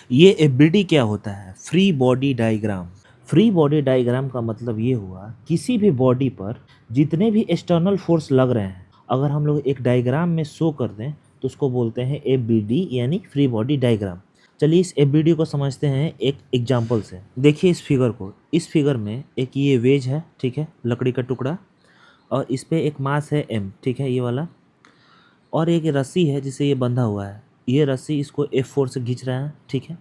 ये एफबीडी क्या होता है? Free body diagram. Free body diagram का मतलब ये हुआ किसी भी बॉडी पर जितने भी एक्सटर्नल फोर्स लग रहे हैं अगर हम लोग एक डायग्राम में शो कर दें तो उसको बोलते हैं एफबीडी यानी फ्री बॉडी डायग्राम। चलिए इस एफबीडी को समझते हैं एक एग्जांपल से। देखिए इस फिगर को, इस फिगर में एक ये वेज है, ठीक है, लकड़ी का टुकड़ा, और इस पे एक मास है एम, ठीक है, ये वाला, और एक रस्सी है जिसे ये बंधा हुआ है। ये रस्सी इसको F4 से खींच रहा है, ठीक है।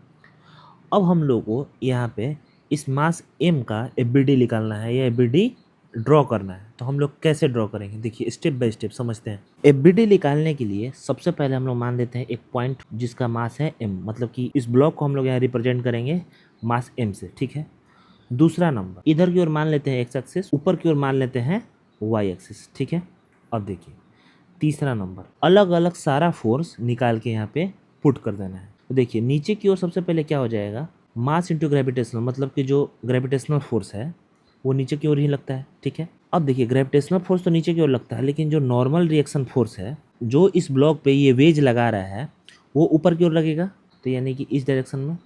अब हम लोग को यहाँ पे इस मास m का एफबीडी निकालना है या एफबीडी ड्रॉ करना है। तो हम लोग कैसे ड्रॉ करेंगे, देखिए स्टेप बाय स्टेप समझते हैं। एफबीडी निकालने के लिए सबसे पहले हम लोग मान लेते हैं एक पॉइंट जिसका मास है m, मतलब कि इस ब्लॉक को हम लोग यहाँ रिप्रेजेंट करेंगे मास m से, ठीक है। दूसरा नंबर, इधर की ओर मान लेते हैं x एक्सिस, ऊपर की ओर मान लेते हैं y एक्सिस, ठीक है। अब देखिए तीसरा नंबर, अलग अलग सारा फोर्स निकाल के यहाँ पे पुट कर देना है। तो देखिए नीचे की ओर सबसे पहले क्या हो जाएगा, मास इंटू ग्रेविटेशनल, मतलब कि जो ग्रेविटेशनल फोर्स है वो नीचे की ओर ही लगता है, ठीक है। अब देखिए ग्रेविटेशनल फोर्स तो नीचे की ओर लगता है, लेकिन जो नॉर्मल रिएक्शन फोर्स है जो इस ब्लॉक पे ये वेज लगा रहा है वो ऊपर की ओर लगेगा, तो यानी कि इस डायरेक्शन में,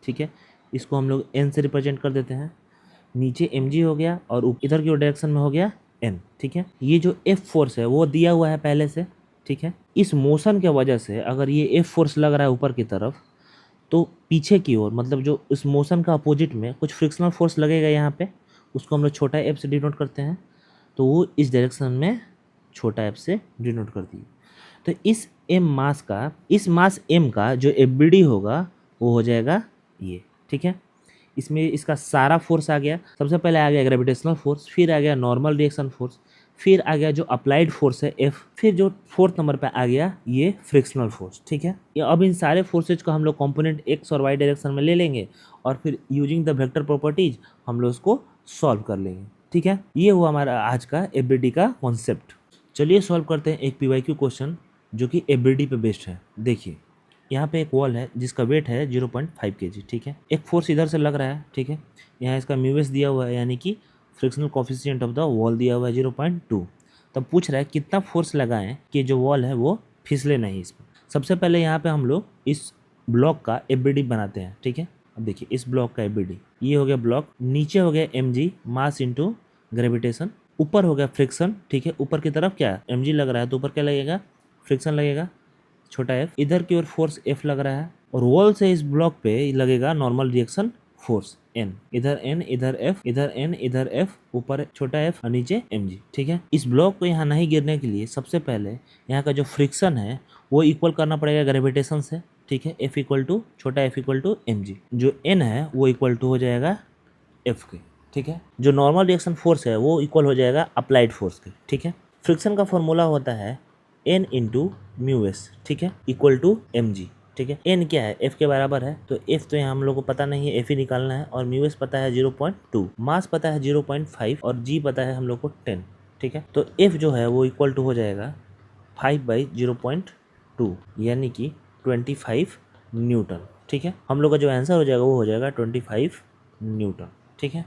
ठीक है। इसको हम लोग एन से रिप्रेजेंट कर देते हैं। नीचे mg हो गया और इधर की डायरेक्शन में हो गया n, ठीक है। ये जो F फोर्स है वो दिया हुआ है पहले से, ठीक है। इस मोशन के वजह से अगर ये F फोर्स लग रहा है ऊपर की तरफ तो पीछे की ओर, मतलब जो इस मोशन का अपोजिट में कुछ फ्रिक्शनल फोर्स लगेगा यहाँ पे, उसको हम लोग छोटा f से डिनोट करते हैं। तो वो इस डायरेक्शन में छोटा f से डिनोट कर दिए। तो इस मास m का जो एफबीडी होगा वो हो जाएगा ये, ठीक है। इसमें इसका सारा फोर्स आ गया। सबसे पहले आ गया ग्रेविटेशनल फोर्स, फिर आ गया नॉर्मल रिएक्शन फोर्स, फिर आ गया जो अप्लाइड फोर्स है F, फिर जो फोर्थ नंबर पे आ गया ये फ्रिक्शनल फोर्स, ठीक है। ये अब इन सारे फोर्सेज को हम लोग कंपोनेंट x और y डायरेक्शन में ले लेंगे और फिर यूजिंग द वेक्टर प्रॉपर्टीज हम लोग उसको सॉल्व कर लेंगे, ठीक है। ये हुआ हमारा आज का एफबीडी का कॉन्सेप्ट। चलिए सॉल्व करते हैं एक पीवाईक्यू क्वेश्चन जो कि एफबीडी पे बेस्ड है। देखिए यहाँ पे एक वॉल है जिसका वेट है 0.5 kg, ठीक है। एक फोर्स इधर से लग रहा है, ठीक है। यहाँ इसका म्यूएस दिया हुआ है यानी कि frictional coefficient of the wall दिया हुआ है 0.2। तब पूछ रहा है कितना फोर्स लगाएं कि जो वॉल है वो फिसले नहीं इसमें। सबसे पहले यहाँ पे हम लोग इस ब्लॉक का एफबीडी बनाते हैं, ठीक है। अब देखिए इस ब्लॉक का एफबीडी, ये हो गया ब्लॉक, नीचे हो गया mg मास इंटू ग्रेविटेशन, ऊपर हो गया फ्रिक्शन, ठीक है। ऊपर की तरफ क्या mg लग रहा है तो ऊपर क्या लगेगा, फ्रिक्शन लगेगा, छोटा f। इधर की ओर फोर्स F लग रहा है और वॉल से इस ब्लॉक पे लगेगा नॉर्मल रिएक्शन फोर्स N, इधर N इधर F, इधर N इधर F, ऊपर छोटा f और नीचे mg, ठीक है। इस ब्लॉक को यहाँ नहीं गिरने के लिए सबसे पहले यहाँ का जो फ्रिक्शन है वो इक्वल करना पड़ेगा ग्रेविटेशन से, ठीक है। F इक्वल टू छोटा f इक्वल टू mg, जो N है वो इक्वल टू हो जाएगा F के, ठीक है। जो नॉर्मल रिएक्शन फोर्स है वो इक्वल हो जाएगा अप्लाइड फोर्स के, ठीक है। फ्रिक्शन का फॉर्मूला होता है N इंटू म्यू एस, ठीक है, इक्वल टू mg, ठीक है। N क्या है, F के बराबर है, तो F तो यहाँ हम लोग को पता नहीं है, F ही निकालना है, और म्यू एस पता है 0.2, मास पता है 0.5 और g पता है हम लोग को 10, ठीक है। तो F जो है वो इक्वल टू हो जाएगा 5/0.2 यानी कि 25 न्यूटन, ठीक है। हम लोग का जो आंसर हो जाएगा वो हो जाएगा 25 न्यूटन, ठीक है।